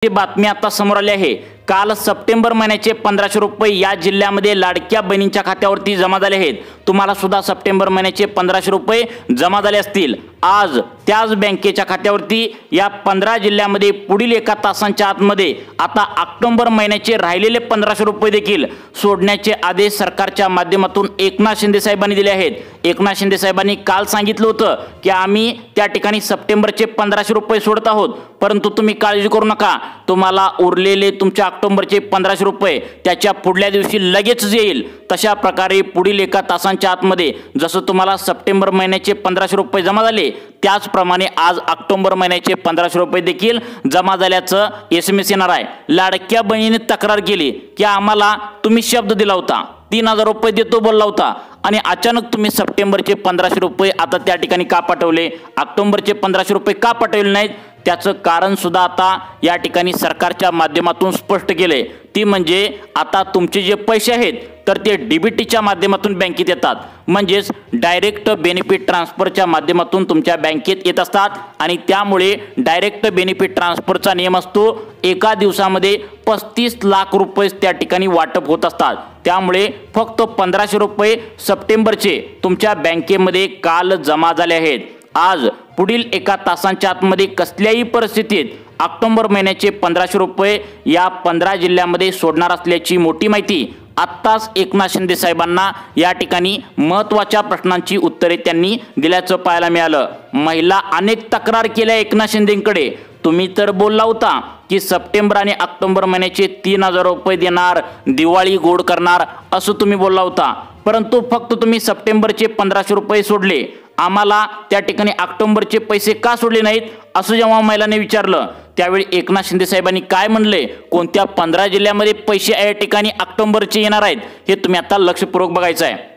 बातमी आता समोर आली आहे। काल सप्टेंबर महिन्याचे 1500 रुपये या जिल्ह्यामध्ये लाडक्या बहिणींच्या खात्यावरती जमा झाले आहेत। तुम्हाला सुद्धा सप्टेंबर महिन्याचे 1500 रुपये जमा झाले असतील। आज त्याच बँकेच्या खात्यावरती या 15 जिल्ह्यामध्ये पुढील एका तासांच्या आतमध्ये आता ऑक्टोबर महिन्याचे राहिलेले 1500 रुपये देखील सोडण्याचे आदेश सरकारच्या माध्यमातून एकनाथ शिंदे साहेबांनी दिले आहेत। एकनाथ शिंदे साहेबांनी काल सांगितलं होतं की आम्ही त्या ठिकाणी सप्टेंबरचे 1500 रुपये सोडत आहोत, परंतु तुम्ही काळजी करू नका, तुम्हाला उरलेले तुमच्या ऑक्टोबरचे 1500 रुपये त्याच्या पुढल्या दिवशी लगेच येईल। तशा प्रकारे पुढील एका तासांच्या आतमध्ये जसं तुम्हाला सप्टेंबर महिन्याचे 1500 रुपये जमा झाले त्याचप्रमाणे आज ऑक्टोबर महिन्याचे 1500 रुपये देखील जमा झाल्याचं SMS येणार आहे। लाडक्या बहिणीने तक्रार केली की आम्हाला तुम्ही शब्द दिला होता, 3000 रुपये देतो बोलला होता आणि अचानक तुम्ही सप्टेंबरचे 1500 रुपये आता त्या ठिकाणी का पाठवले, ऑक्टोबरचे 1500 रुपये का पाठवले नाहीत, त्याचं कारण सुद्धा आता या ठिकाणी सरकारच्या माध्यमातून स्पष्ट केले। ती म्हणजे आता तुमचे जे पैसे आहेत तर ते DBTच्या माध्यमातून बँकेत येतात, म्हणजेच डायरेक्ट बेनिफिट ट्रान्सफरच्या माध्यमातून तुमच्या बँकेत येत असतात आणि त्यामुळे डायरेक्ट बेनिफिट ट्रान्सफरचा नियम असतो एका दिवसामध्ये 35 लाख रुपये त्या ठिकाणी वाटप होत असतात। त्यामुळे फक्त 1500 रुपये सप्टेंबरचे तुमच्या बँकेमध्ये काल जमा झाले आहेत। आज पुढील एका तासांच्या आतमध्ये कसल्याही परिस्थितीत ऑक्टोबर महिन्याचे 1500 रुपये या 15 जिल्ह्यामध्ये सोडणार असल्याची मोठी माहिती आत्ताच एकनाथ शिंदे साहेबांना या ठिकाणी महत्त्वाच्या प्रश्नांची उत्तरे त्यांनी दिल्याचं पाहायला मिळालं। महिला अनेक तक्रार केल्या एकनाथ शिंदेंकडे, तुम्ही तर बोलला होता की सप्टेंबर आणि ऑक्टोबर महिन्याचे 3000 रुपये देणार, दिवाळी गोड करणार असं तुम्ही बोलला होता, परंतु फक्त तुम्ही सप्टेंबरचे 1500 रुपये सोडले, आम्हाला त्या ठिकाणी ऑक्टोबरचे पैसे का सोडले नाहीत असं जेव्हा महिलांनी विचारलं त्यावेळी एकनाथ शिंदे साहेबांनी काय म्हणले, कोणत्या 15 जिल्ह्यामध्ये पैसे या ठिकाणी ऑक्टोबरचे येणार आहेत हे तुम्ही आता लक्षपूर्वक बघायचं आहे।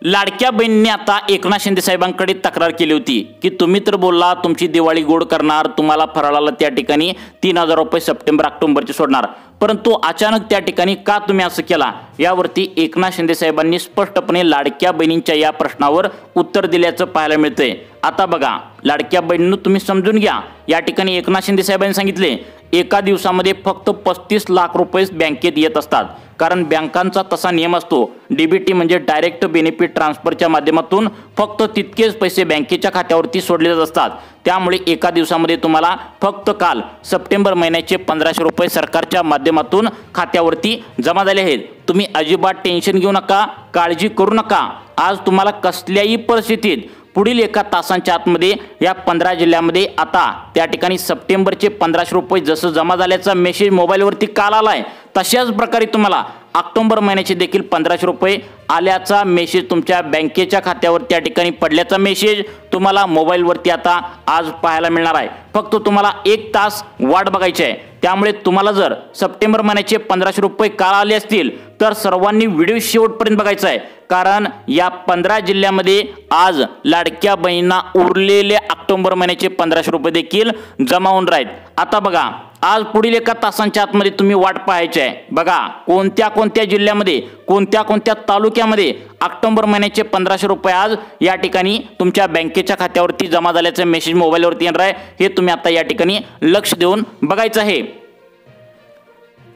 लाडक्या बहिणींनी आता एकनाथ शिंदे साहेबांकडे तक्रार केली होती की तुम्ही तर बोलला तुमची दिवाळी गोड करणार, तुम्हाला फराळाला त्या ठिकाणी 3000 रुपये सप्टेंबर ऑक्टोबरचे सोडणार, परंतु अचानक त्या ठिकाणी का तुम्ही असं केला, यावरती एकनाथ शिंदे साहेबांनी स्पष्टपणे लाडक्या बहिणींच्या या प्रश्नावर उत्तर दिल्याचं पाहायला मिळतंय। आता बघा लाडक्या बहिणींनो, तुम्ही समजून घ्या, या ठिकाणी एकनाथ शिंदे साहेबांनी सांगितले एका दिवसामध्ये फक्त 35 लाख रुपये बँकेत येत असतात, कारण बँकांचा तसा नियम असतो DBT म्हणजे डायरेक्ट बेनिफिट ट्रान्सफरच्या माध्यमातून फक्त तितकेच पैसे बँकेच्या खात्यावरती सोडले जात असतात। त्यामुळे एका दिवसामध्ये तुम्हाला फक्त काल सप्टेंबर महिन्याचे 1500 रुपये सरकारच्या माध्यमातून खात्यावरती जमा झाले आहेत। तुम्ही अजिबात टेन्शन घेऊ नका, काळजी करू नका, आज तुम्हाला कसल्याही परिस्थितीत पुढील एका तासांच्या आतमध्ये या 15 जिल्ह्यामध्ये आता त्या ठिकाणी सप्टेंबरचे 1500 रुपये जसं जमा झाल्याचा मेसेज मोबाईलवरती काल आलाय तशाच प्रकारे तुम्हाला ऑक्टोबर महिन्याचे देखील 1500 रुपये आल्याचा मेसेज तुमच्या बँकेच्या खात्यावर त्या ठिकाणी पडल्याचा मेसेज तुम्हाला मोबाईलवरती आता आज पाहायला मिळणार आहे। फक्त तुम्हाला 1 तास वाट बघायची आहे। त्यामुळे तुम्हाला जर सप्टेंबर महिन्याचे 1500 रुपये काल आले असतील तर सर्वांनी व्हिडिओ शेवटपर्यंत बघायचा आहे, कारण या 15 जिल्ह्यामध्ये आज लाडक्या बहिणींना उरलेले ऑक्टोबर महिन्याचे 1500 रुपये देखील जमा होऊन राहील। आता बघा आज पुढील एका तासांच्या आतमध्ये तुम्ही वाट पाहायची आहे। बघा कोणत्या कोणत्या जिल्ह्यामध्ये कोणत्या कोणत्या तालुक्यामध्ये ऑक्टोबर महिन्याचे 1500 रुपये आज या ठिकाणी तुमच्या बँकेच्या खात्यावरती जमा झाल्याचा मेसेज मोबाईलवरती येणार आहे, हे तुम्ही आता या ठिकाणी लक्ष देऊन बघायचं आहे।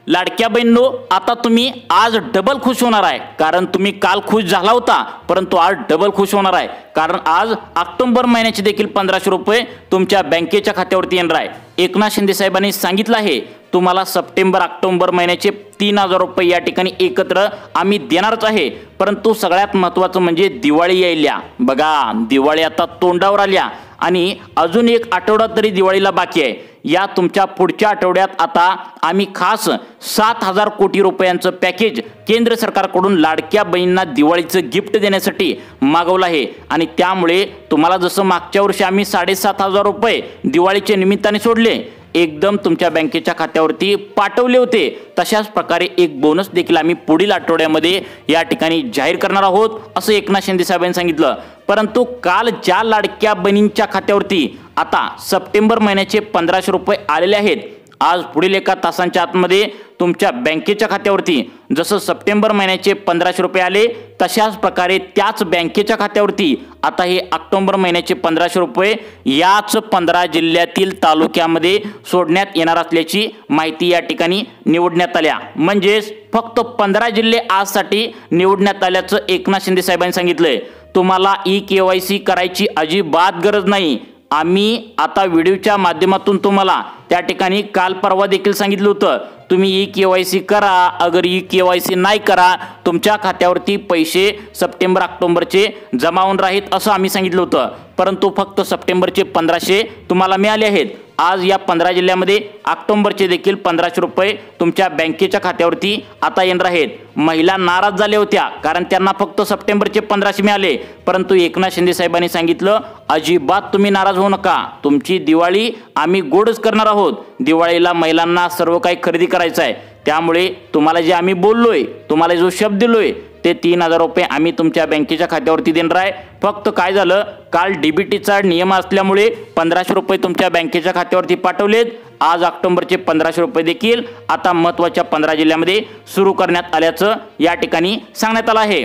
लाडक्या बहिणींनो, आता तुम्ही आज डबल खुश होणार आहे, कारण तुम्ही काल खुश झाला होता परंतु आज डबल खुश होणार आहे, कारण आज ऑक्टोबर महिन्याचे देखील 1500 रुपये तुमच्या बँकेच्या खात्यावरती येणार आहे। एकनाथ शिंदे साहेबांनी सांगितलं आहे तुम्हाला सप्टेंबर ऑक्टोबर महिन्याचे 3000 रुपये या ठिकाणी एकत्र आम्ही देणारच आहे, परंतु सगळ्यात महत्त्वाचं म्हणजे दिवाळी यायल्या। बघा दिवाळी आता तोंडावर आल्या आणि अजून 1 आठवडा तरी दिवाळीला बाकी आहे। या तुमच्या पुढच्या आठवड्यात आता आम्ही खास 7000 कोटी रुपयांचं पॅकेज केंद्र सरकारकडून लाडक्या बहिणींना दिवाळीचं गिफ्ट देण्यासाठी मागवलं आहे आणि त्यामुळे तुम्हाला जसं मागच्या वर्षी आम्ही 7500 रुपये दिवाळीच्या निमित्ताने सोडले, एकदम तुमच्या बँकेच्या खात्यावरती पाठवले होते, तशाच प्रकारे एक बोनस देखील आम्ही पुढील आठवड्यामध्ये या ठिकाणी जाहीर करणार आहोत असं एकनाथ शिंदे साहेबांनी सांगितलं। परंतु काल ज्या लाडक्या बहिणींच्या खात्यावरती आता सप्टेंबर महिन्याचे 1500 रुपये आलेले आहेत, आज पुढील एका तासांच्या आतमध्ये तुमच्या बँकेच्या खात्यावरती जसं सप्टेंबर महिन्याचे 1500 रुपये आले तशाच प्रकारे त्याच बँकेच्या खात्यावरती आता हे ऑक्टोबर महिन्याचे 1500 रुपये याच 15 जिल्ह्यातील तालुक्यामध्ये सोडण्यात येणार असल्याची माहिती या ठिकाणी निवडण्यात आल्या। म्हणजेच फक्त 15 जिल्हे आजसाठी निवडण्यात आल्याचं एकनाथ शिंदे साहेबांनी सांगितलंय। तुम्हाला ई-KYC करायची अजिबात गरज नाही। आम्ही आता व्हिडिओच्या माध्यमातून तुम्हाला त्या ठिकाणी काल परवा देखील सांगितलं होतं, तुम्ही ई-KYC करा। अगर ई-KYC नाही करा तुमच्या खात्यावरती पैसे सप्टेंबर ऑक्टोबरचे जमा होऊन राहीत असं आम्ही सांगितलं होतं, परंतु फक्त सप्टेंबरचे 1500 तुम्हाला मिळाले आहेत। आज या 15 जिल्ह्यामध्ये ऑक्टोबरचे देखील 1500 रुपये तुमच्या बँकेच्या खात्यावरती आता येणार आहेत। महिला नाराज झाल्या होत्या कारण त्यांना फक्त सप्टेंबरचे 1500 मिळाले, परंतु एकनाथ शिंदे साहेबांनी सांगितलं अजिबात तुम्ही नाराज होऊ नका, तुमची दिवाळी आम्ही गोडच करणार आहोत। दिवाळीला महिलांना सर्व काही खरेदी करायचं आहे, त्यामुळे तुम्हाला जे आम्ही बोललोय, तुम्हाला जो शब्द दिलोय ते 3000 रुपये आम्ही तुमच्या बँकेच्या खात्यावरती देणार आहे। फक्त काय झालं, काल डीबीटीचा नियम असल्यामुळे 1500 रुपये तुमच्या बँकेच्या खात्यावरती पाठवलेत। आज ऑक्टोबरचे 1500 रुपये देखील आता महत्त्वाच्या 15 जिल्ह्यामध्ये सुरू करण्यात आल्याचं या ठिकाणी सांगण्यात आलं आहे।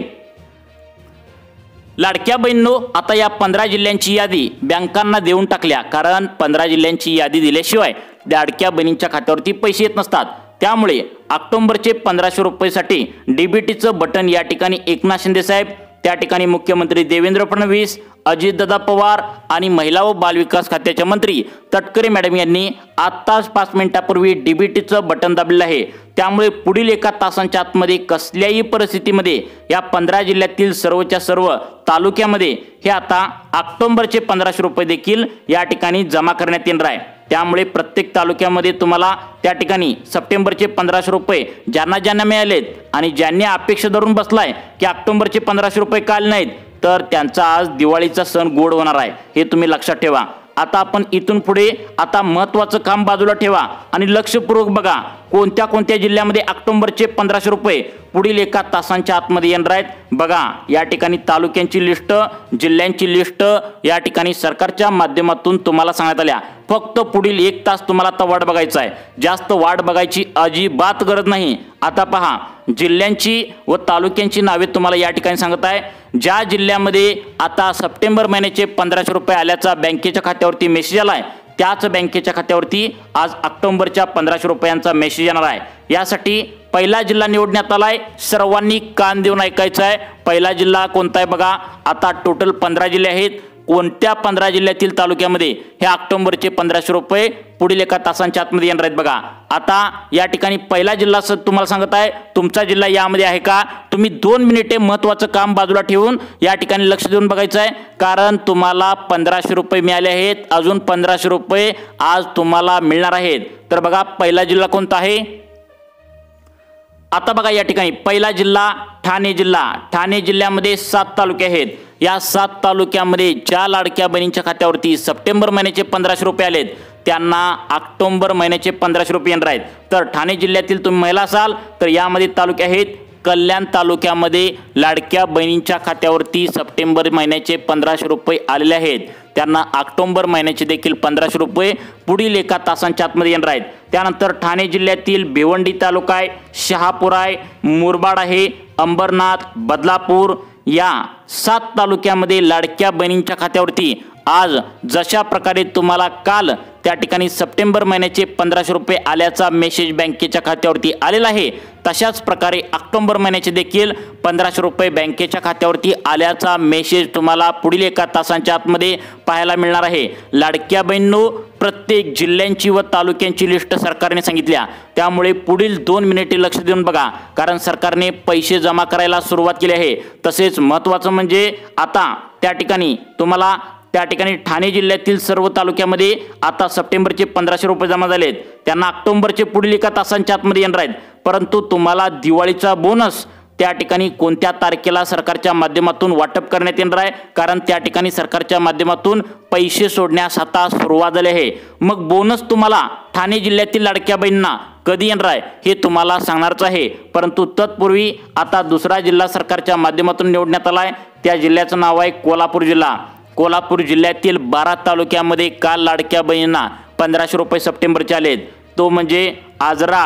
लाडक्या बहिणींनो, आता या 15 जिल्ह्यांची यादी बँकांना देऊन टाकल्या, कारण 15 जिल्ह्यांची यादी दिल्याशिवाय लाडक्या बहिणींच्या खात्यावरती पैसे येत नसतात। त्यामुळे ऑक्टोबरचे 1500 रुपयेसाठी डीबीटीचं बटन या ठिकाणी एकनाथ शिंदे साहेब, त्या ठिकाणी मुख्यमंत्री देवेंद्र फडणवीस, अजितदादा पवार आणि महिला व बालविकास खात्याचे मंत्री तटकरे मॅडम यांनी आत्ताच 5 मिनिटांपूर्वी डीबीटीचं बटन दाबलेलं आहे। त्यामुळे पुढील 1 तासांच्या आतमध्ये कसल्याही परिस्थितीमध्ये या 15 जिल्ह्यातील सर्वच्या सर्व तालुक्यामध्ये हे आता ऑक्टोबरचे 1500 रुपये देखील या ठिकाणी जमा करण्यात येणार आहे। त्यामुळे प्रत्येक तालुक्यामध्ये तुम्हाला त्या ठिकाणी सप्टेंबरचे 1500 रुपये ज्यांना ज्यांना मिळालेत आणि ज्यांनी अपेक्षा धरून बसलाय की ऑक्टोबरचे 1500 रुपये काल नाहीत, तर त्यांचा आज दिवाळीचा सण गोड होणार आहे, हे तुम्ही लक्षात ठेवा। आता आपण इथून पुढे आता महत्त्वाचं काम बाजूला ठेवा आणि लक्षपूर्वक बघा कोणत्या कोणत्या जिल्ह्यामध्ये ऑक्टोबरचे 1500 रुपये पुढील 1 तासांच्या आतमध्ये येणार आहेत। बघा या ठिकाणी तालुक्यांची लिस्ट, जिल्ह्यांची लिस्ट या ठिकाणी सरकारच्या माध्यमातून तुम्हाला सांगण्यात आल्या। फक्त पुढील 1 तास तुम्हाला आता वाट बघायचा आहे, जास्त वाट बघायची अजिबात गरज नाही। आता पहा जिल्ह्यांची व तालुक्यांची नावे तुम्हाला या ठिकाणी सांगत आहे। ज्या जिल्ह्यामध्ये आता सप्टेंबर महिन्याचे 1500 रुपये आल्याचा बँकेच्या खात्यावरती मेसेज आलाय, त्याच बँकेच्या खात्यावरती आज ऑक्टोबरच्या 1500 रुपयांचा मेसेज येणार आहे। यासाठी पहिला जिल्हा निवडण्यात आलाय, सर्वांनी कान देऊन ऐकायचं आहे। पहिला जिल्हा कोणता आहे बघा, आता टोटल 15 जिल्हे आहेत। कोणत्या 15 जिल्ह्यातील तालुक्यामध्ये हे ऑक्टोबरचे 1500 रुपये पुढील 1 तासांच्या आतमध्ये येणार आहेत बघा। आता या ठिकाणी पहिला जिल्हा तुम्हाला सांगत आहे, तुमचा जिल्हा यामध्ये आहे का? तुम्ही 2 मिनिटे महत्त्वाचं काम बाजूला ठेवून या ठिकाणी लक्ष देऊन बघायचं आहे, कारण तुम्हाला 1500 रुपये मिळाले आहेत, अजून 1500 रुपये आज तुम्हाला मिळणार आहेत। तर बघा पहिला जिल्हा कोणता आहे, आता बघा या ठिकाणी पहिला जिल्हा ठाणे जिल्हा। ठाणे जिल्ह्यामध्ये 7 तालुके आहेत। या 7 तालुक्यामध्ये ज्या लाडक्या बहिणींच्या खात्यावरती सप्टेंबर महिन्याचे 1500 रुपये आलेत त्यांना ऑक्टोबर महिन्याचे 1500 रुपये येणार आहेत। तर ठाणे जिल्ह्यातील तुम्ही महिला असाल तर यामध्ये तालुके आहेत, कल्याण तालुक्यामध्ये लाडक्या बहिणींच्या खात्यावरती सप्टेंबर महिन्याचे 1500 रुपये आलेले आहेत, त्यांना ऑक्टोबर महिन्याचे देखील 1500 रुपये पुढील 1 तासांच्या आतमध्ये येणार आहेत। त्यानंतर ठाणे जिल्ह्यातील भिवंडी तालुका आहे, शहापूर आहे, मुरबाड आहे, अंबरनाथ, बदलापूर या 7 तालुक्यामध्ये लाडक्या बहिणींच्या खात्यावरती आज जशा प्रकारे तुम्हाला काल त्या ठिकाणी सप्टेंबर महिन्याचे 1500 रुपये आल्याचा मेसेज बँकेच्या खात्यावरती आलेला आहे, तशाच प्रकारे ऑक्टोबर महिन्याचे देखील 1500 रुपये बँकेच्या खात्यावरती आल्याचा मेसेज तुम्हाला पुढील 1 तासांच्या आतमध्ये पाहायला मिळणार आहे। लाडक्या बहिणींनो, प्रत्येक जिल्ह्यांची व तालुक्यांची लिस्ट सरकारने सांगितल्या, त्यामुळे पुढील 2 मिनिटे लक्ष देऊन बघा, कारण सरकारने पैसे जमा करायला सुरुवात केली आहे। तसेच महत्त्वाचं म्हणजे आता त्या ठिकाणी तुम्हाला त्या ठिकाणी ठाणे जिल्ह्यातील सर्व तालुक्यामध्ये आता सप्टेंबरचे 1500 रुपये जमा झालेत, त्यांना ऑक्टोबरचे पुढील 1 तासांच्या आतमध्ये येणार आहेत। परंतु तुम्हाला दिवाळीचा बोनस त्या ठिकाणी कोणत्या तारखेला सरकारच्या माध्यमातून वाटप करण्यात येणार आहे, कारण त्या ठिकाणी सरकारच्या माध्यमातून पैसे सोडण्यास आता सुरुवात झाली आहे। मग बोनस तुम्हाला ठाणे जिल्ह्यातील लाडक्या बहिणींना कधी येणार आहे हे तुम्हाला सांगणारच आहे। परंतु तत्पूर्वी आता दुसरा जिल्हा सरकारच्या माध्यमातून निवडण्यात आला आहे, त्या जिल्ह्याचं नाव आहे कोल्हापूर जिल्हा। कोल्हापूर जिल्ह्यातील 12 तालुक्यामध्ये काल लाडक्या बहिणींना 1500 रुपये सप्टेंबरचे आलेत, तो म्हणजे आजरा,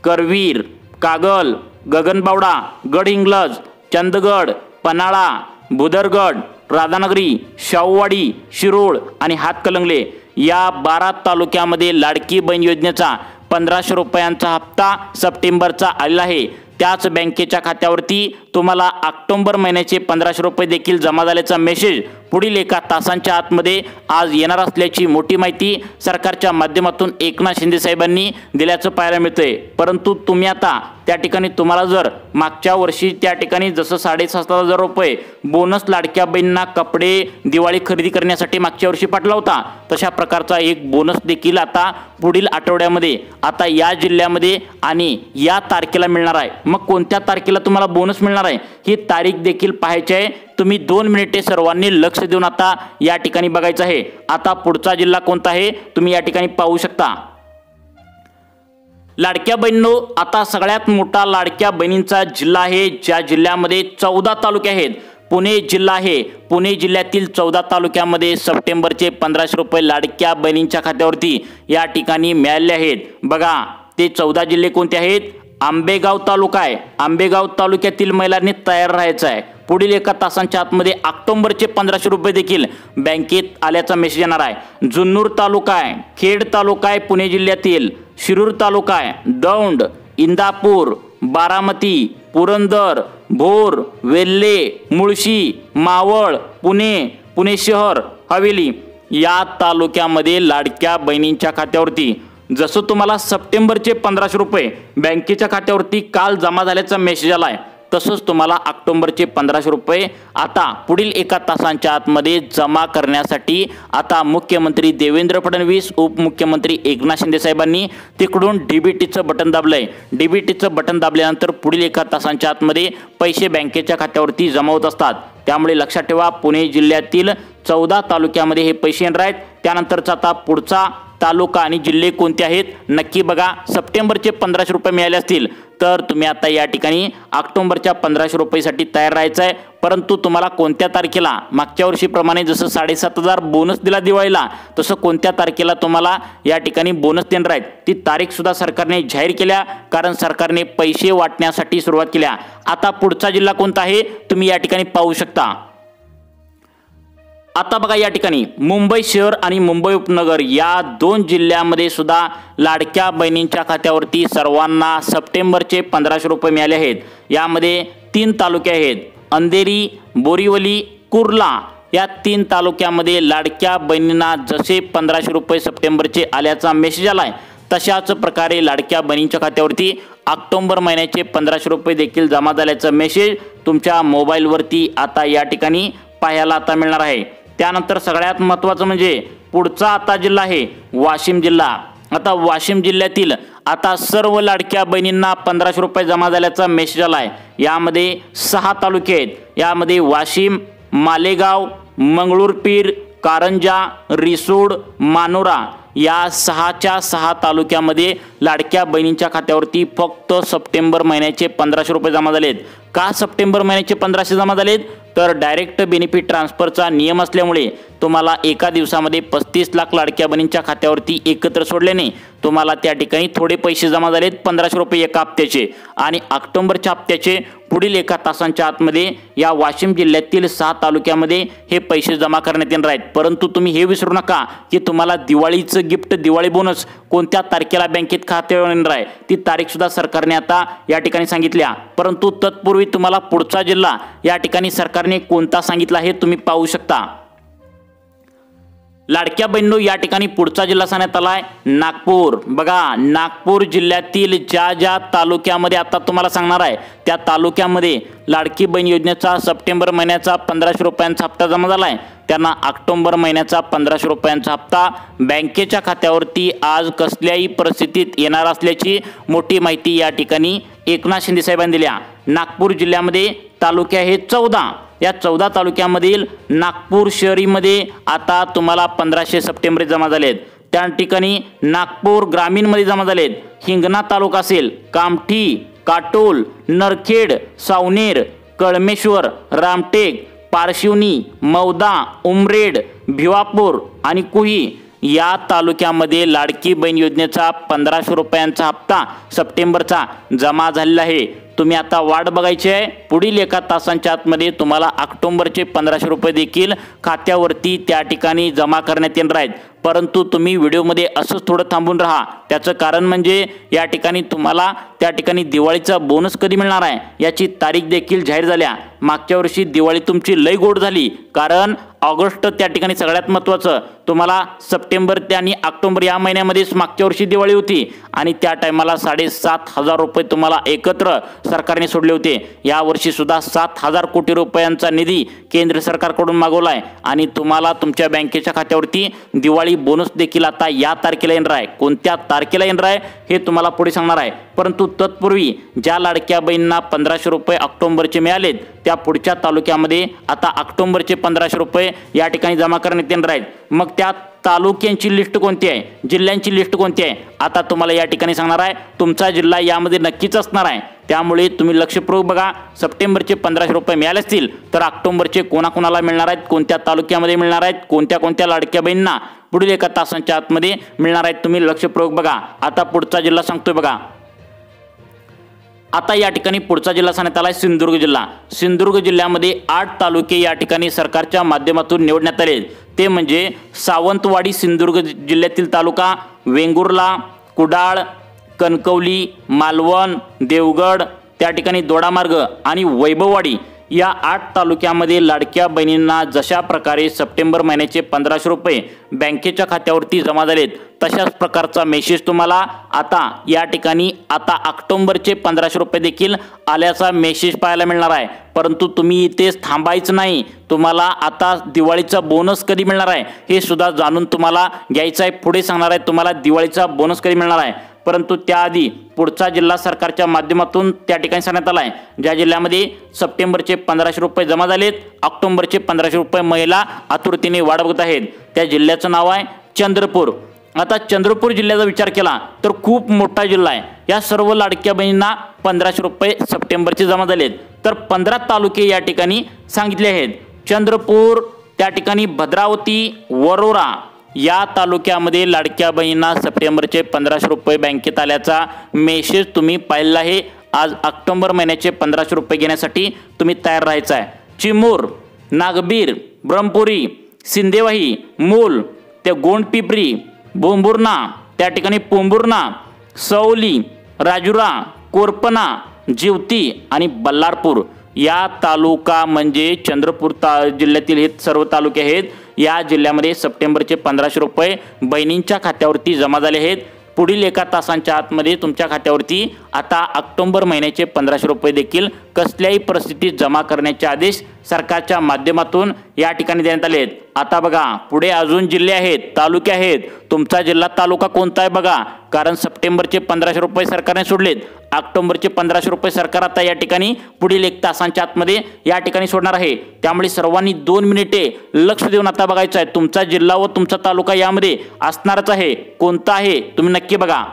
करवीर, कागल, गगनबावडा, गडहिंग्लज, चंदगड, पन्हाळा, भुदरगड, राधानगरी, शाहूवाडी, शिरोळ आणि हातकणंगले या 12 तालुक्यामध्ये लाडकी बहीण योजनेचा 1500 रुपयांचा हप्ता सप्टेंबरचा आलेला आहे। त्याच बँकेच्या खात्यावरती तुम्हाला ऑक्टोबर महिन्याचे 1500 रुपये देखील जमा झाल्याचा मेसेज पुढील एका तासांच्या आतमध्ये आज येणार असल्याची मोठी माहिती सरकारच्या माध्यमातून एकनाथ शिंदे साहेबांनी दिल्याचं पाहायला मिळतंय। परंतु तुम्ही आता त्या ठिकाणी तुम्हाला जर मागच्या वर्षी त्या ठिकाणी जसं 7,500 रुपये बोनस लाडक्या बहिणींना कपडे दिवाळी खरेदी करण्यासाठी मागच्या वर्षी पाठवला होता, तशा प्रकारचा एक बोनस देखील आता पुढील आठवड्यामध्ये आता या जिल्ह्यामध्ये आणि या तारखेला मिळणार आहे। मग कोणत्या तारखेला तुम्हाला बोनस मिळणार आहे ही तारीख देखील पाहायची आहे। तुम्ही 2 मिनिटे सर्वांनी लक्ष देऊन आता या ठिकाणी बघायचं आहे। आता पुढचा जिल्हा कोणता आहे तुम्ही या ठिकाणी पाहू शकता। लाडक्या बहिणींनो, आता सगळ्यात मोठा लाडक्या बहिणींचा जिल्हा आहे ज्या जिल्ह्यामध्ये 14 तालुके आहेत, पुणे जिल्हा आहे। पुणे जिल्ह्यातील 14 तालुक्यामध्ये सप्टेंबरचे 1500 रुपये लाडक्या बहिणींच्या खात्यावरती या ठिकाणी मिळाले आहेत। बघा ते 14 जिल्हे कोणते आहेत? आंबेगाव तालुका आहे। आंबेगाव तालुक्यातील महिलांनी तयार राहायचं आहे। पुढील एका तासांच्या आतमध्ये ऑक्टोबरचे 1500 रुपये देखील बँकेत आल्याचा मेसेज येणार आहे। जुन्नूर तालुका आहे, खेड तालुका आहे पुणे जिल्ह्यातील, शिरूर तालुका आहे, दौंड, इंदापूर, बारामती, पुरंदर, भोर, वेल्हे, मुळशी, मावळ, पुणे, पुणे शहर, हवेली या तालुक्यामध्ये लाडक्या बहिणींच्या खात्यावरती जसं तुम्हाला सप्टेंबरचे 1500 रुपये बँकेच्या खात्यावरती काल जमा झाल्याचा मेसेज आलाय, तसंच तुम्हाला ऑक्टोबरचे 1500 रुपये आता पुढील एका तासांच्या आतमध्ये जमा करण्यासाठी आता मुख्यमंत्री देवेंद्र फडणवीस, उपमुख्यमंत्री एकनाथ शिंदे साहेबांनी तिकडून डीबीटीचं बटन दाबलंय। डीबीटीचं बटन दाबल्यानंतर पुढील एका तासांच्या आतमध्ये पैसे बँकेच्या खात्यावरती जमा होत असतात। त्यामुळे लक्षात ठेवा, पुणे जिल्ह्यातील 14 तालुक्यामध्ये हे पैसे येणार आहेत। त्यानंतरचा आता पुढचा तालुका आणि जिल्हे कोणते आहेत नक्की बघा। सप्टेंबरचे 1500 रुपये मिळाले असतील तर तुम्ही आता या ठिकाणी ऑक्टोबरच्या 1500 रुपयेसाठी तयार राहायचं आहे। परंतु तुम्हाला कोणत्या तारखेला मागच्या वर्षीप्रमाणे जसं 7,500 बोनस दिला दिवाळीला, तसं कोणत्या तारखेला तुम्हाला या ठिकाणी बोनस देणार आहेत ती तारीख सुद्धा सरकारने जाहीर केल्या, कारण सरकारने पैसे वाटण्यासाठी सुरुवात केल्या। आता पुढचा जिल्हा कोणता आहे तुम्ही या ठिकाणी पाहू शकता। आता बघा या ठिकाणी मुंबई शहर आणि मुंबई उपनगर या 2 जिल्ह्यामध्ये सुद्धा लाडक्या बहिणींच्या खात्यावरती सर्वांना सप्टेंबरचे 1500 रुपये मिळाले आहेत। यामध्ये 3 तालुके आहेत, अंधेरी, बोरिवली, कुर्ला या 3 तालुक्यामध्ये लाडक्या बहिणींना जसे 1500 रुपये सप्टेंबरचे आल्याचा मेसेज आलाय, तशाच प्रकारे लाडक्या बहिणींच्या खात्यावरती ऑक्टोबर महिन्याचे 1500 रुपये देखील जमा झाल्याचा मेसेज तुमच्या मोबाईलवरती आता या ठिकाणी पाहायला आता मिळणार आहे। त्यानंतर सगळ्यात महत्त्वाचं म्हणजे पुढचा आता जिल्हा आहे वाशिम जिल्हा। आता वाशिम जिल्ह्यातील आता सर्व लाडक्या बहिणींना 1500 रुपये जमा झाल्याचा मेसेज आलाय। यामध्ये 6 तालुके आहेत, यामध्ये वाशिम, मालेगाव, मंगळूरपीर, कारंजा, रिसोड, मानोरा या 6च्या 6 तालुक्यामध्ये लाडक्या बहिणींच्या खात्यावरती फक्त सप्टेंबर महिन्याचे 1500 रुपये जमा झालेत। का सप्टेंबर महिन्याचे 1500 जमा झालेत तर डायरेक्ट बेनिफिट ट्रान्सफरचा नियम असल्यामुळे तुम्हाला एका दिवसामध्ये 35 लाख लाडक्या बहिणींच्या खात्यावरती एकत्र सोडल्याने तुम्हाला त्या ठिकाणी थोडे पैसे जमा झालेत 1500 रुपये एका हप्त्याचे, आणि ऑक्टोबरच्या हप्त्याचे पुढील एका तासांच्या आतमध्ये या वाशिम जिल्ह्यातील 6 तालुक्यामध्ये हे पैसे जमा करण्यात येणार आहेत। परंतु तुम्ही हे विसरू नका की तुम्हाला दिवाळीचं गिफ्ट, दिवाळी बोनस कोणत्या तारखेला बँकेत खात्यावर येणार आहे ती तारीख सुद्धा सरकारने आता या ठिकाणी सांगितल्या। परंतु तत्पूर्वी तुम्हाला पुढचा जिल्हा या ठिकाणी सरकारने कोणता सांगितला हे तुम्ही पाहू शकता। लाडक्या बहिणींनो, या ठिकाणी पुढचा जिल्हा सांगण्यात आलाय नागपूर। बघा नागपूर जिल्ह्यातील ज्या तालुक्यामध्ये आता तुम्हाला सांगणार आहे त्या तालुक्यामध्ये लाडकी बहीण योजनेचा सप्टेंबर महिन्याचा 1500 रुपयांचा हप्ता जमा झालाय, त्यांना ऑक्टोबर महिन्याचा 1500 रुपयांचा हप्ता बँकेच्या खात्यावरती आज कसल्याही परिस्थितीत येणार असल्याची मोठी माहिती या ठिकाणी एकनाथ शिंदे साहेबांनी दिल्या। नागपूर जिल्ह्यामध्ये तालुके आहेत 14, या 14 तालुक्यामधील नागपूर शहरीमध्ये आता तुम्हाला 1500 सप्टेंबर जमा झालेत। त्या ठिकाणी नागपूर ग्रामीणमध्ये जमा झालेत। हिंगणा तालुका असेल, कामठी, काटोल, नरखेड, सावनेर, कळमेश्वर, रामटेक, पारशिवनी, मौदा, उमरेड, भिवापूर आणि कुही या तालुक्यामध्ये लाडकी बहीण योजनेचा 1500 रुपयांचा हप्ता सप्टेंबरचा जमा झालेला आहे। तुम्ही आता वाट बघायची आहे। पुढील एका तासांच्या आतमध्ये तुम्हाला ऑक्टोबरचे 1500 रुपये देखील खात्यावरती त्या ठिकाणी जमा करण्यात येणार आहेत। परंतु तुम्ही व्हिडिओमध्ये असंच थोडं थांबून राहा। त्याचं कारण म्हणजे या ठिकाणी तुम्हाला त्या ठिकाणी दिवाळीचा बोनस कधी मिळणार आहे याची तारीख देखील जाहीर झाल्या। मागच्या वर्षी दिवाळी तुमची लय गोड झाली, कारण ऑगस्ट त्या ठिकाणी सगळ्यात महत्त्वाचं, तुम्हाला सप्टेंबर आणि ऑक्टोबर या महिन्यामध्येच मागच्या वर्षी दिवाळी होती आणि त्या टायमाला 7,500 रुपये तुम्हाला एकत्र सरकारने सोडले होते। या वर्षी सुद्धा 7,000 कोटी रुपयांचा निधी केंद्र सरकारकडून मागवला आहे आणि तुम्हाला तुमच्या बँकेच्या खात्यावरती दिवाळी बोनस देखील आता या तारखेला येणार आहे। कोणत्या तारखेला येणार आहे हे तुम्हाला पुढे सांगणार आहे। परंतु तत्पूर्वी ज्या लाडक्या बहिणींना 1500 रुपये ऑक्टोबरचे मिळालेत त्या पुढच्या तालुक्यामध्ये आता ऑक्टोबरचे 1500 रुपये या ठिकाणी जमा करण्यात येणार आहेत। मग त्या तालुक्यांची लिस्ट कोणती आहे, जिल्ह्यांची लिस्ट कोणती आहे, आता तुम्हाला या ठिकाणी सांगणार आहे। तुमचा जिल्हा यामध्ये नक्कीच असणार आहे, त्यामुळे तुम्ही लक्षपूर्वक बघा। सप्टेंबरचे 1500 रुपये मिळाले असतील तर ऑक्टोबरचे कोणाकोणाला मिळणार आहेत, कोणत्या तालुक्यामध्ये मिळणार आहेत, कोणत्या लाडक्या बहिणींना पुढील एका तासांच्या आतमध्ये मिळणार आहेत, तुम्ही लक्षपूर्वक बघा। आता पुढचा जिल्हा सांगतोय बघा। आता या ठिकाणी पुढचा जिल्हा सांगण्यात आला आहे सिंधुदुर्ग जिल्हा। सिंधुदुर्ग जिल्ह्यामध्ये 8 तालुके या ठिकाणी सरकारच्या माध्यमातून निवडण्यात आले। ते म्हणजे सावंतवाडी सिंधुदुर्ग जिल्ह्यातील तालुका, वेंगुर्ला, कुडाळ, कणकवली, मालवण, देवगड, त्या ठिकाणी दोडामार्ग आणि वैभववाडी या 8 तालुक्यामध्ये लाडक्या बहिणींना जशा प्रकारे सप्टेंबर महिन्याचे 1500 रुपये बँकेच्या खात्यावरती जमा झालेत तशाच प्रकारचा मेसेज तुम्हाला आता या ठिकाणी आता ऑक्टोबरचे 1500 रुपये देखील आल्याचा मेसेज पाहायला मिळणार आहे। परंतु तुम्ही इथेच थांबायचं नाही, तुम्हाला आता दिवाळीचा बोनस कधी मिळणार आहे हे सुद्धा जाणून तुम्हाला घ्यायचं आहे। पुढे सांगणार आहे तुम्हाला दिवाळीचा बोनस कधी मिळणार आहे। परंतु त्याआधी पुढचा जिल्हा सरकारच्या माध्यमातून त्या ठिकाणी सांगण्यात आला आहे, ज्या जिल्ह्यामध्ये सप्टेंबरचे 1500 रुपये जमा झालेत, ऑक्टोबरचे 1500 रुपये महिला आतुरतेने वाट बघत आहेत, त्या जिल्ह्याचं नाव आहे चंद्रपूर। आता चंद्रपूर जिल्ह्याचा विचार केला तर खूप मोठा जिल्हा आहे। या सर्व लाडक्या बहिणींना 1500 रुपये सप्टेंबरचे जमा झालेत, तर 15 तालुके या ठिकाणी सांगितले आहेत। चंद्रपूर, त्या ठिकाणी भद्रावती, वरोरा या तालुक्यामध्ये लाडक्या बहिणींना सप्टेंबरचे 1500 रुपये बँकेत आल्याचा मेसेज तुम्ही पाहिला आहे। आज ऑक्टोबर महिन्याचे 1500 रुपये घेण्यासाठी तुम्ही तयार राहायचं आहे। चिमूर, नागबीर, ब्रह्मपुरी, सिंदेवाही, मूल, ते गोंडपिपरी, बोंबुर्णा, त्या ठिकाणी पोंबुर्णा, सौली, राजुरा, कोरपना, जिवती आणि बल्लारपूर या तालुका म्हणजे चंद्रपूर जिल्ह्यातील हे सर्व तालुके आहेत। या जिल्ह्यामध्ये सप्टेंबरचे 1500 रुपये बहिणींच्या खात्यावरती जमा झाले आहेत। पुढील एका तासांच्या आतमध्ये तुमच्या खात्यावरती आता ऑक्टोबर महिन्याचे 1500 रुपये देखील कसल्याही परिस्थितीत जमा करण्याचे आदेश सरकारच्या माध्यमातून या ठिकाणी देण्यात आले आहेत। आता बघा पुढे अजून जिल्हे आहेत, तालुके आहेत। तुमचा जिल्हा तालुका कोणता आहे बघा, कारण सप्टेंबरचे 1500 रुपये सरकारने सोडलेत, ऑक्टोबरचे 1500 रुपये सरकार आता या ठिकाणी पुढील 1 तासांच्या आतमध्ये या ठिकाणी सोडणार आहे। त्यामुळे सर्वांनी 2 मिनिटे लक्ष देऊन आता बघायचं आहे, तुमचा जिल्हा व तुमचा तालुका यामध्ये असणारच आहे, कोणता आहे तुम्ही नक्की बघा।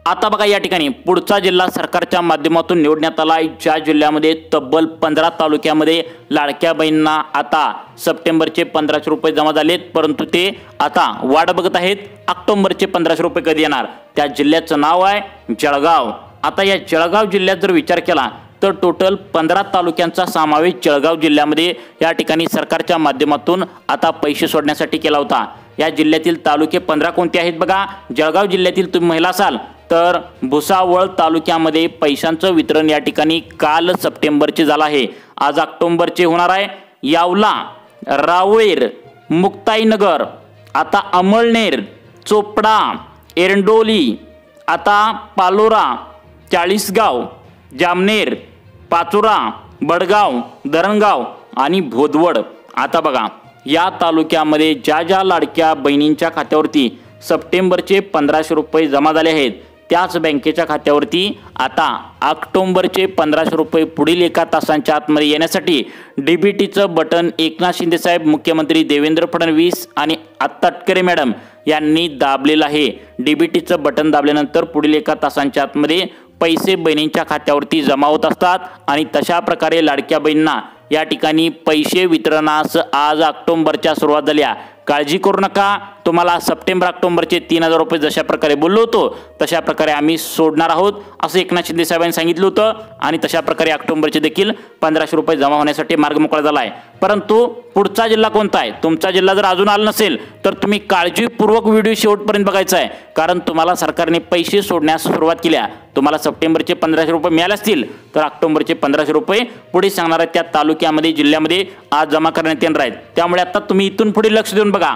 आता बघा या ठिकाणी पुढचा जिल्हा सरकारच्या माध्यमातून निवडण्यात आला आहे, ज्या जिल्ह्यामध्ये तब्बल 15 तालुक्यामध्ये लाडक्या बहिणींना आता सप्टेंबरचे 1500 रुपये जमा झालेत, परंतु ते आता वाट बघत आहेत ऑक्टोबरचे 1500 रुपये कधी येणार। त्या जिल्ह्याचं नाव आहे जळगाव। आता या जळगाव जिल्ह्यात जर विचार केला तर टोटल 15 तालुक्यांचा समावेश जळगाव जिल्ह्यामध्ये या ठिकाणी सरकारच्या माध्यमातून आता पैसे सोडण्यासाठी केला होता। या जिल्ह्यातील तालुके 15 कोणते आहेत बघा। जळगाव जिल्ह्यातील तुम्ही महिला असाल तर भुसावळ तालुक्यामध्ये पैशांचं वितरण या ठिकाणी काल सप्टेंबरचे झालं आहे, आज ऑक्टोबरचे होणार आहे। यावला, रावेर, मुक्ताईनगर, आता अमळनेर, चोपडा, एरंडोली, आता पालोरा, चाळीसगाव, जामनेर, पाचोरा, बडगाव, धरणगाव आणि भोदवड। आता बघा या तालुक्यामध्ये ज्या लाडक्या बहिणींच्या खात्यावरती सप्टेंबरचे 1500 रुपये जमा झाले आहेत त्याच बँकेच्या खात्यावरती आता ऑक्टोबरचे 1500 रुपये पुढील 1 तासांच्या आतमध्ये येण्यासाठी डीबीटीचं बटन एकनाथ शिंदे साहेब, मुख्यमंत्री देवेंद्र फडणवीस आणि तटकरे मॅडम यांनी दाबलेलं आहे। डीबीटीचं बटन दाबल्यानंतर पुढील 1 तासांच्या आतमध्ये पैसे बहिणींच्या खात्यावरती जमा होत असतात आणि तशा प्रकारे लाडक्या बहिणींना या ठिकाणी पैसे वितरणास आज ऑक्टोबरच्या सुरुवात झाल्या। काळजी करू नका, तुम्हाला सप्टेंबर ऑक्टोबरचे 3000 रुपये जशा प्रकारे बोललो होतो तशा प्रकारे आम्ही सोडणार आहोत असं एकनाथ शिंदे साहेबांनी सांगितलं होतं आणि तशा प्रकारे ऑक्टोबरचे देखील 1500 रुपये जमा होण्यासाठी मार्ग मोकळा झाला आहे। परंतु पुढचा जिल्हा कोणता आहे, तुमचा जिल्हा जर अजून आला नसेल तर तुम्ही काळजीपूर्वक व्हिडिओ शेवटपर्यंत बघायचा आहे, कारण तुम्हाला सरकारने पैसे सोडण्यास सुरुवात केल्या। तुम्हाला सप्टेंबरचे 1500 रुपये मिळाले असतील तर ऑक्टोबरचे 1500 रुपये पुढे सांगणार आहेत त्या तालुक्यामध्ये जिल्ह्यामध्ये आज जमा करण्यात येणार आहेत। त्यामुळे आता तुम्ही इथून पुढे लक्ष देऊन बघा।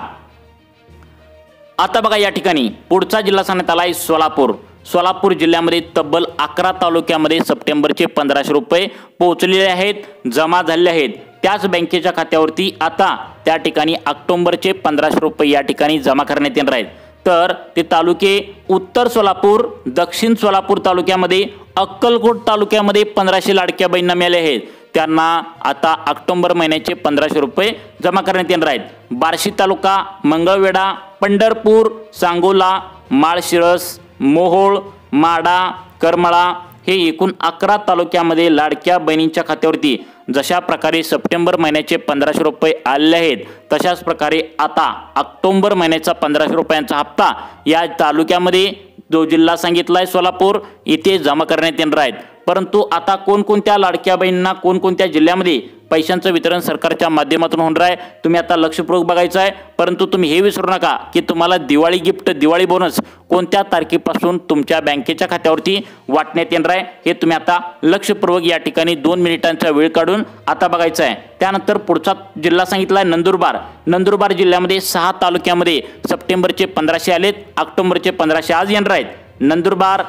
आता बघा या ठिकाणी पुढचा जिल्हा सांगण्यात आला आहे सोलापूर। सोलापूर जिल्ह्यामध्ये तब्बल 11 तालुक्यामध्ये सप्टेंबरचे 1500 रुपये पोहोचलेले आहेत, जमा झालेले आहेत। त्याच बँकेच्या खात्यावरती आता त्या ठिकाणी ऑक्टोबरचे 1500 रुपये या ठिकाणी जमा करण्यात येणार आहेत। तर ते तालुके उत्तर सोलापूर, दक्षिण सोलापूर तालुक्यामध्ये, अक्कलकोट तालुक्यामध्ये 1500 लाडक्या बहिणींना मिळाले आहेत, त्यांना आता ऑक्टोबर महिन्याचे 1500 रुपये जमा करण्यात येणार आहेत। बार्शी तालुका, मंगळवेढा, पंढरपूर, सांगोला, माळशिरस, मोहोळ, माडा, करमाळा हे एकूण 11 तालुक्यामध्ये लाडक्या बहिणींच्या खात्यावरती जशा प्रकारे सप्टेंबर महिन्याचे 1500 रुपये आलेले आहेत तशाच प्रकारे आता ऑक्टोबर महिन्याचा 1500 रुपयांचा हप्ता या तालुक्यामध्ये जो जिल्हा सांगितला आहे सोलापूर इथे जमा करण्यात येणार आहेत। परंतु आता कोणकोणत्या लाडक्या बहिणींना कोणकोणत्या जिल्ह्यामध्ये पैशांचं वितरण सरकारच्या माध्यमातून होणार आहे तुम्ही आता लक्षपूर्वक बघायचं आहे। परंतु तुम्ही हे विसरू नका की तुम्हाला दिवाळी गिफ्ट, दिवाळी बोनस कोणत्या तारखेपासून तुमच्या बँकेच्या खात्यावरती वाटण्यात येणार आहे हे तुम्ही आता लक्षपूर्वक या ठिकाणी 2 मिनिटांचा वेळ काढून आता बघायचं आहे। त्यानंतर पुढचा जिल्हा सांगितला आहे नंदुरबार। नंदुरबार जिल्ह्यामध्ये 6 तालुक्यामध्ये सप्टेंबरचे 1500 आलेत, ऑक्टोबरचे 1500 आज येणार आहेत। नंदुरबार,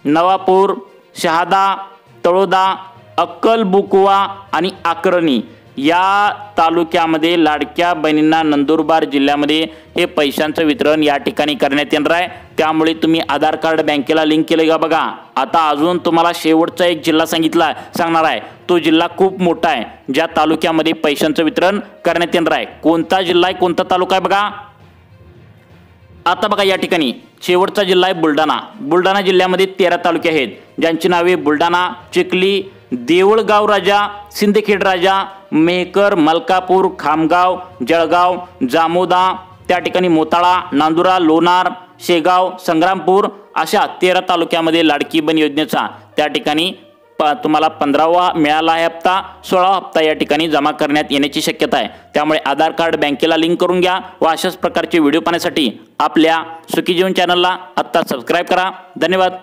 नवापूर, शहादा, तळोदा, अक्कलबुकुवा आणि आकरणी या तालुक्यामध्ये लाडक्या बहिणींना नंदुरबार जिल्ह्यामध्ये हे पैशांचं वितरण या ठिकाणी करण्यात येणार आहे। त्यामुळे तुम्ही आधार कार्ड बँकेला लिंक केले का बघा। आता अजून तुम्हाला शेवटचा एक जिल्हा सांगणार आहे, तो जिल्हा खूप मोठा आहे ज्या तालुक्यामध्ये पैशांचं वितरण करण्यात येणार आहे। कोणता जिल्हा आहे, कोणता तालुका आहे बघा। आता बघा या ठिकाणी शेवटचा जिल्हा आहे बुलढाणा। बुलढाणा जिल्ह्यामध्ये 13 तालुके आहेत ज्यांची नावे बुलढाणा, चिखली, देऊळगाव राजा, सिंदखेड राजा, मेहकर, मलकापूर, खामगाव, जळगाव, जामोदा, त्या ठिकाणी मोताळा, नांदुरा, लोणार, शेगाव, संग्रामपूर अशा 13 तालुक्यामध्ये लाडकी बहीण योजनेचा त्या ठिकाणी तुम्हाला 15वा मिळाला आहे हप्ता, 16वा हप्ता या ठिकाणी जमा करण्यात येण्याची शक्यता आहे। त्यामुळे आधार कार्ड बँकेला लिंक करून घ्या व अशाच प्रकारचे व्हिडिओ पाहण्यासाठी आपल्या सुखी जीवन चॅनलला आत्ता सबस्क्राईब करा। धन्यवाद।